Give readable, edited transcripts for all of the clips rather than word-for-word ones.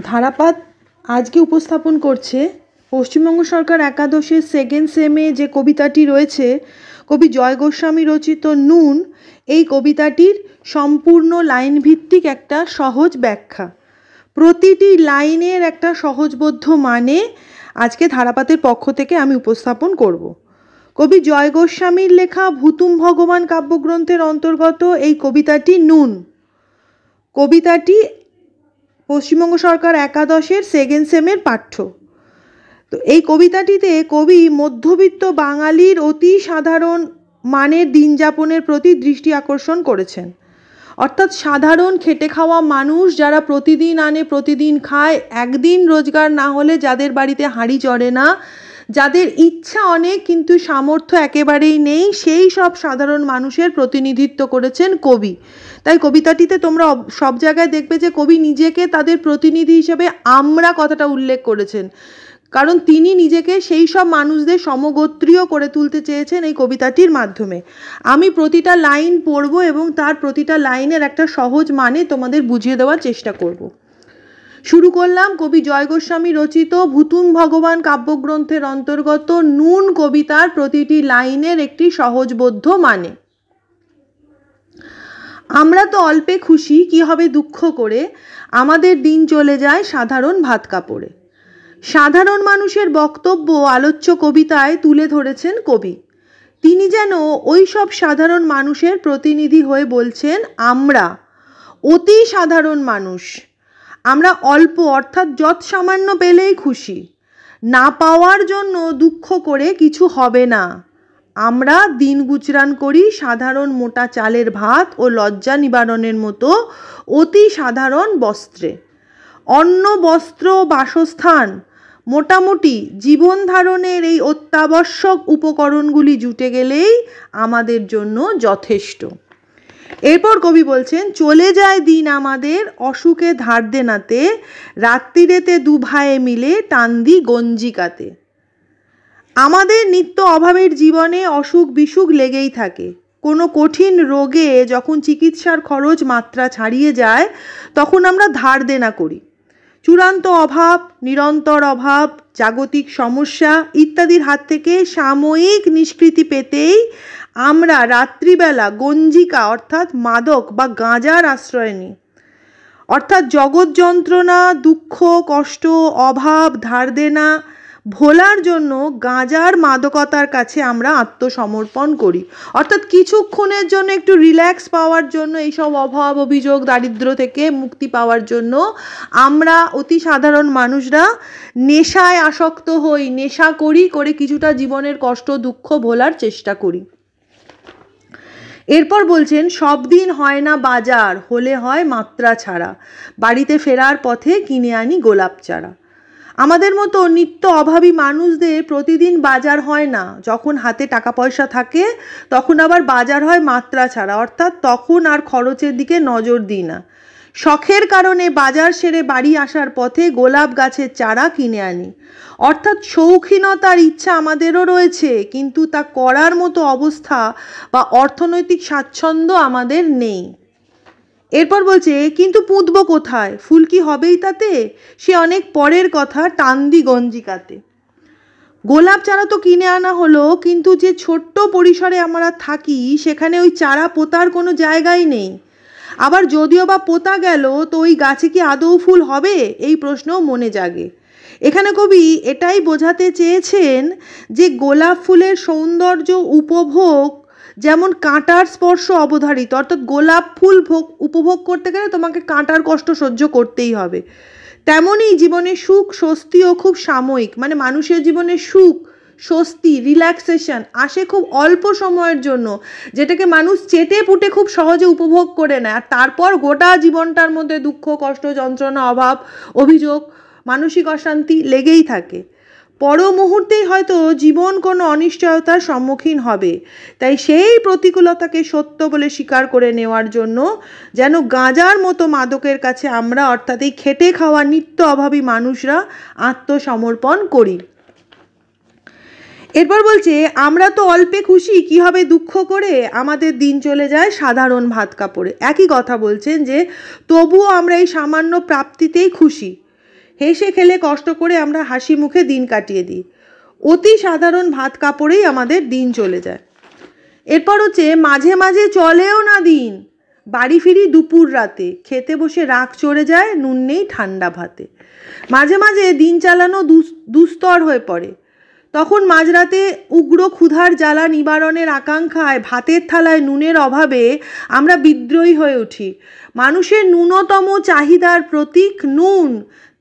ধারাপাত আজকে উপস্থাপন করছে পশ্চিমবঙ্গ সরকার একাদশের সেকেন্ড সেমে যে কবিতাটি রয়েছে কবি জয় গোস্বামী রচিত নুন। এই কবিতাটির সম্পূর্ণ লাইন ভিত্তিক একটা সহজ ব্যাখ্যা, প্রতিটি লাইনের একটা সহজবোধ্য মানে আজকে ধারাপাতের পক্ষ থেকে আমি উপস্থাপন করব। কবি জয় গোস্বামীর লেখা ভুতুম ভগবান কাব্যগ্রন্থের অন্তর্গত এই কবিতাটি নুন। কবিতাটি পশ্চিমবঙ্গ সরকার একাদশের সেকেন্ড সেমের পাঠ্য। তো এই কবিতাটিতে কবি মধ্যবিত্ত বাঙালির অতি সাধারণ মানের দিন যাপনের প্রতি দৃষ্টি আকর্ষণ করেছেন। অর্থাৎ সাধারণ খেটে খাওয়া মানুষ যারা প্রতিদিন আনে প্রতিদিন খায়, একদিন রোজগার না হলে যাদের বাড়িতে হাঁড়ি চড়ে না, যাদের ইচ্ছা অনেক কিন্তু সামর্থ্য একেবারেই নেই, সেই সব সাধারণ মানুষের প্রতিনিধিত্ব করেছেন কবি। তাই কবিতাটিতে তোমরা সব জায়গায় দেখবে যে কবি নিজেকে তাদের প্রতিনিধি হিসেবে আমরা কথাটা উল্লেখ করেছেন, কারণ তিনি নিজেকে সেই সব মানুষদের সমগোত্রীয় করে তুলতে চেয়েছেন এই কবিতাটির মাধ্যমে। আমি প্রতিটা লাইন পড়ব এবং তার প্রতিটা লাইনের একটা সহজ মানে তোমাদের বুঝিয়ে দেওয়ার চেষ্টা করব। শুরু করলাম কবি জয় গোস্বামী রচিত ভুতুম ভগবান কাব্যগ্রন্থের অন্তর্গত নুন কবিতার প্রতিটি লাইনের একটি সহজবোধ্য মানে। আমরা তো অল্পে খুশি, কি হবে দুঃখ করে, আমাদের দিন চলে যায় সাধারণ ভাত কাপড়ে। সাধারণ মানুষের বক্তব্য আলোচ্য কবিতায় তুলে ধরেছেন কবি। তিনি যেন ওই সব সাধারণ মানুষের প্রতিনিধি হয়ে বলছেন আমরা অতি সাধারণ মানুষ, আমরা অল্প অর্থাৎ যৎ সামান্য পেলেই খুশি, না পাওয়ার জন্য দুঃখ করে কিছু হবে না। আমরা দিন গুজরান করি সাধারণ মোটা চালের ভাত ও লজ্জা নিবারণের মতো অতি সাধারণ বস্ত্রে। অন্ন বস্ত্র বাসস্থান মোটামুটি জীবন ধারণের এই অত্যাবশ্যক উপকরণগুলি জুটে গেলেই আমাদের জন্য যথেষ্ট। এরপর কবি বলছেন, চলে যায় দিন আমাদের অসুখে ধার দেনাতে, রাত্রিরেতে দু ভাইয়ে মিলে টান্দি গঞ্জিকাতে। আমাদের নিত্য অভাবের জীবনে অসুখ বিসুখ লেগেই থাকে। কোনো কঠিন রোগে যখন চিকিৎসার খরচ মাত্রা ছাড়িয়ে যায় তখন আমরা ধার দেনা করি। চূড়ান্ত অভাব, নিরন্তর অভাব, জাগতিক সমস্যা ইত্যাদির হাত থেকে সাময়িক নিষ্কৃতি পেতেই আমরা রাত্রিবেলা গঞ্জিকা অর্থাৎ মাদক বা গাঁজার আশ্রয় নিই। অর্থাৎ জগৎ যন্ত্রণা, দুঃখ, কষ্ট, অভাব, ধার দেনা ভোলার জন্য গাঁজার মাদকতার কাছে আমরা আত্মসমর্পণ করি। অর্থাৎ কিছুক্ষণের জন্য একটু রিল্যাক্স পাওয়ার জন্য, এইসব অভাব অভিযোগ দারিদ্র থেকে মুক্তি পাওয়ার জন্য আমরা অতি সাধারণ মানুষরা নেশায় আসক্ত হই, নেশা করি, করে কিছুটা জীবনের কষ্ট দুঃখ ভোলার চেষ্টা করি। এরপর বলছেন, সব দিন হয় না বাজার, হলে হয় মাত্রা ছাড়া, বাড়িতে ফেরার পথে কিনে আনি গোলাপ চারা। আমাদের মতো নিত্য অভাবী মানুষদের প্রতিদিন বাজার হয় না। যখন হাতে টাকা পয়সা থাকে তখন আবার বাজার হয় মাত্রা ছাড়া, অর্থাৎ তখন আর খরচের দিকে নজর দিই না। শখের কারণে বাজার সেরে বাড়ি আসার পথে গোলাপ গাছের চারা কিনে আনি। অর্থাৎ শৌখিনতার ইচ্ছা আমাদেরও রয়েছে, কিন্তু তা করার মতো অবস্থা বা অর্থনৈতিক স্বাচ্ছন্দ্য আমাদের নেই। এরপর বলছে, কিন্তু পুঁতব কোথায়, ফুল কি হবেই তাতে, সে অনেক পরের কথা, টান্দি গঞ্জিকাতে। গোলাপ চারা তো কিনে আনা হলো, কিন্তু যে ছোট্ট পরিসরে আমরা থাকি সেখানে ওই চারা পোতার কোনো জায়গাই নেই। আবার যদিও বা পোতা গেল তো ওই গাছে কি আদৌ ফুল হবে, এই প্রশ্নও মনে জাগে। এখানে কবি এটাই বোঝাতে চেয়েছেন যে গোলাপ ফুলের সৌন্দর্য উপভোগ যেমন কাঁটার স্পর্শ অবধারিত, অর্থাৎ গোলাপ ফুল উপভোগ করতে গেলে তোমাকে কাঁটার কষ্ট সহ্য করতেই হবে। তেমনই জীবনে সুখ স্বস্তিও খুব সাময়িক, মানে মানুষের জীবনে সুখ স্বস্তি রিল্যাক্সেশন আসে খুব অল্প সময়ের জন্য, যেটাকে মানুষ চেটে পুটে খুব সহজে উপভোগ করে নেয়, আর তারপর গোটা জীবনটার মধ্যে দুঃখ কষ্ট যন্ত্রণা অভাব অভিযোগ মানসিক অশান্তি লেগেই থাকে। পর মুহূর্তেই হয়তো জীবন কোনো অনিশ্চয়তার সম্মুখীন হবে। তাই সেই প্রতিকূলতাকে সত্য বলে স্বীকার করে নেওয়ার জন্য যেন গাঁজার মতো মাদকের কাছে আমরা, অর্থাৎ এই খেটে খাওয়া নিত্য অভাবী মানুষরা আত্মসমর্পণ করি। এরপর বলছে, আমরা তো অল্পে খুশি, কি হবে দুঃখ করে, আমাদের দিন চলে যায় সাধারণ ভাত কাপড়ে। একই কথা বলছেন যে তবুও আমরা এই সামান্য প্রাপ্তিতেই খুশি। হেসে খেলে কষ্ট করে আমরা হাসি মুখে দিন কাটিয়ে দিই। অতি সাধারণ ভাত কাপড়েই আমাদের দিন চলে যায়। এরপর হচ্ছে মাঝে মাঝে চলেও না দিন, বাড়ি ফিরি দুপুর রাতে, খেতে বসে রাগ চড়ে যায়, নুন নেই ঠান্ডা ভাতে। মাঝে মাঝে দিন চালানো দুস্তর হয়ে পড়ে। তখন মাঝরাতে উগ্র ক্ষুধার জ্বালা নিবারণের আকাঙ্ক্ষায় ভাতের থালায় নুনের অভাবে আমরা বিদ্রোহী হয়ে উঠি। মানুষের ন্যূনতম চাহিদার প্রতীক নুন,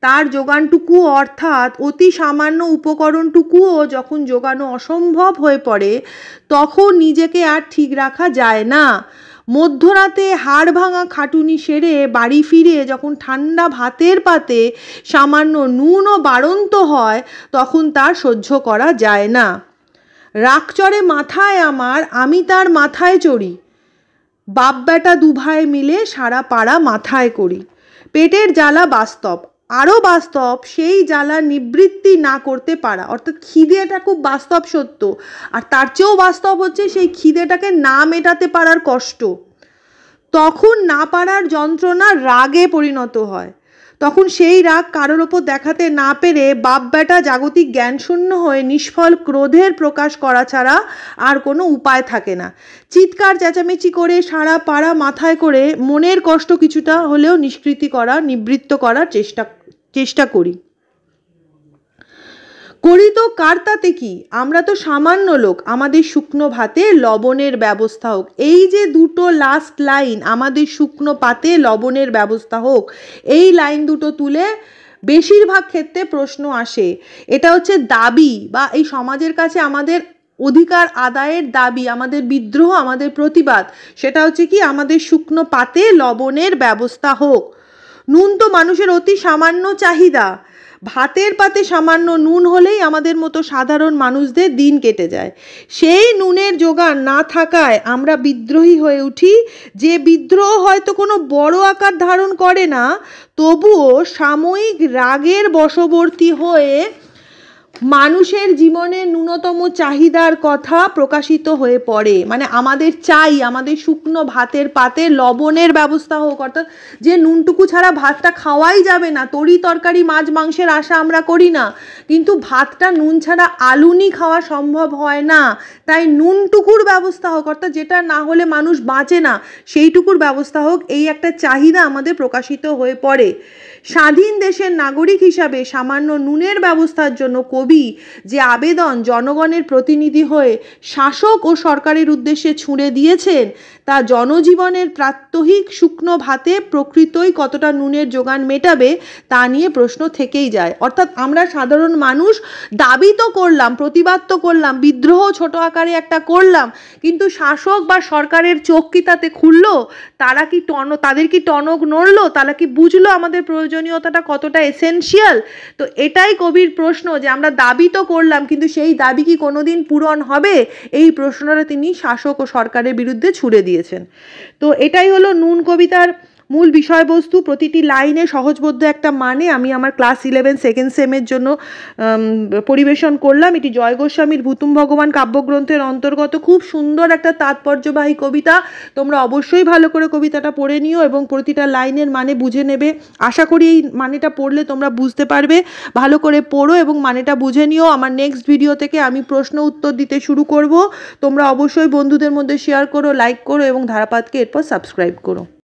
তার যোগানটুকু অর্থাৎ অতি সামান্য উপকরণটুকুও যখন যোগানো অসম্ভব হয়ে পড়ে তখন নিজেকে আর ঠিক রাখা যায় না। মধ্যরাতে হাড় ভাঙা খাটুনি সেরে বাড়ি ফিরে যখন ঠান্ডা ভাতের পাতে সামান্য নুনও বাড়ন্ত হয় তখন তার সহ্য করা যায় না। রাগ চড়ে মাথায় আমার, আমি তার মাথায় চড়ি, বাপ বেটা দুভাই মিলে সারা পাড়া মাথায় করি। পেটের জ্বালা বাস্তব, আরও বাস্তব সেই জ্বালা নিবৃত্তি না করতে পারা, অর্থাৎ খিদেটা খুব বাস্তব সত্য, আর তার চেয়েও বাস্তব হচ্ছে সেই খিদেটাকে না মেটাতে পারার কষ্ট। তখন না পারার যন্ত্রণা রাগে পরিণত হয়। তখন সেই রাগ কারোর ওপর দেখাতে না পেরে বাপ বেটা জাগতিক জ্ঞানশূন্য হয়ে নিষ্ফল ক্রোধের প্রকাশ করা ছাড়া আর কোনো উপায় থাকে না। চিৎকার চেঁচামেচি করে সারা পাড়া মাথায় করে মনের কষ্ট কিছুটা হলেও নিবৃত্ত করার চেষ্টা করি তো কার তাতে কি, আমরা তো সামান্য লোক, আমাদের শুকনো ভাতে লবণের ব্যবস্থা হোক। এই যে দুটো লাস্ট লাইন, আমাদের শুকনো পাতে লবণের ব্যবস্থা হোক, এই লাইন দুটো তুলে বেশিরভাগ ক্ষেত্রে প্রশ্ন আসে। এটা হচ্ছে দাবি বা এই সমাজের কাছে আমাদের অধিকার আদায়ের দাবি, আমাদের বিদ্রোহ, আমাদের প্রতিবাদ। সেটা হচ্ছে কি, আমাদের শুকনো পাতে লবণের ব্যবস্থা হোক। নুন তো মানুষের অতি সামান্য চাহিদা। ভাতের পাতে সামান্য নুন হলেই আমাদের মতো সাধারণ মানুষদের দিন কেটে যায়। সেই নুনের জোগান না থাকায় আমরা বিদ্রোহী হয়ে উঠি। যে বিদ্রোহ হয়তো কোনো বড় আকার ধারণ করে না, তবুও সাময়িক রাগের বশবর্তী হয়ে মানুষের জীবনের ন্যূনতম চাহিদার কথা প্রকাশিত হয়ে পড়ে। মানে আমাদের চাই আমাদের শুকনো ভাতের পাতে লবণের ব্যবস্থা হোক, অর্থাৎ যে নুনটুকু ছাড়া ভাতটা খাওয়াই যাবে না। তরি তরকারি মাছ মাংসের আশা আমরা করি না, কিন্তু ভাতটা নুন ছাড়া আলুনি খাওয়া সম্ভব হয় না। তাই নুনটুকুর ব্যবস্থা হোক, অর্থাৎ যেটা না হলে মানুষ বাঁচে না, সেইটুকুর ব্যবস্থা হোক, এই একটা চাহিদা আমাদের প্রকাশিত হয়ে পড়ে। স্বাধীন দেশের নাগরিক হিসাবে সামান্য নুনের ব্যবস্থার জন্য কবি যে আবেদন জনগণের প্রতিনিধি হয়ে শাসক ও সরকারের উদ্দেশ্যে ছুঁড়ে দিয়েছেন, তা জনজীবনের প্রাত্যহিক শুকনো ভাতে প্রকৃতই কতটা নুনের যোগান মেটাবে তা নিয়ে প্রশ্ন থেকেই যায়। অর্থাৎ আমরা সাধারণ মানুষ দাবি তো করলাম, প্রতিবাদ তো করলাম, বিদ্রোহ ছোট আকারে একটা করলাম, কিন্তু শাসক বা সরকারের চোখ কি তাতে খুললো? তাদের কি টনক নড়লো? তারা কি বুঝলো আমাদের প্রয়োজনীয়তাটা কতটা এসেনশিয়াল? তো এটাই কবির প্রশ্ন, যে আমরা দাবি তো করলাম কিন্তু সেই দাবি কি কোনোদিন পূরণ হবে? এই প্রশ্নটা তিনি শাসক ও সরকারের বিরুদ্ধে ছুড়ে দিয়েছেন। তো এটাই হলো নুন কবিতার মূল বিষয়বস্তু। প্রতিটি লাইনে সহজবোধ্য একটা মানে আমি আমার ক্লাস 11 সেকেন্ড সেমের জন্য পরিবেশন করলাম। এটি জয় গোস্বামীর ভূতুম ভগবান কাব্যগ্রন্থের অন্তর্গত খুব সুন্দর একটা তাৎপর্যবাহী কবিতা। তোমরা অবশ্যই ভালো করে কবিতাটা পড়ে নিও এবং প্রতিটা লাইনের মানে বুঝে নেবে। আশা করি এই মানেটা পড়লে তোমরা বুঝতে পারবে। ভালো করে পড়ো এবং মানেটা বুঝে নিও। আমার নেক্সট ভিডিও থেকে আমি প্রশ্ন উত্তর দিতে শুরু করব। তোমরা অবশ্যই বন্ধুদের মধ্যে শেয়ার করো, লাইক করো এবং ধারাপাতকে এরপর সাবস্ক্রাইব করো।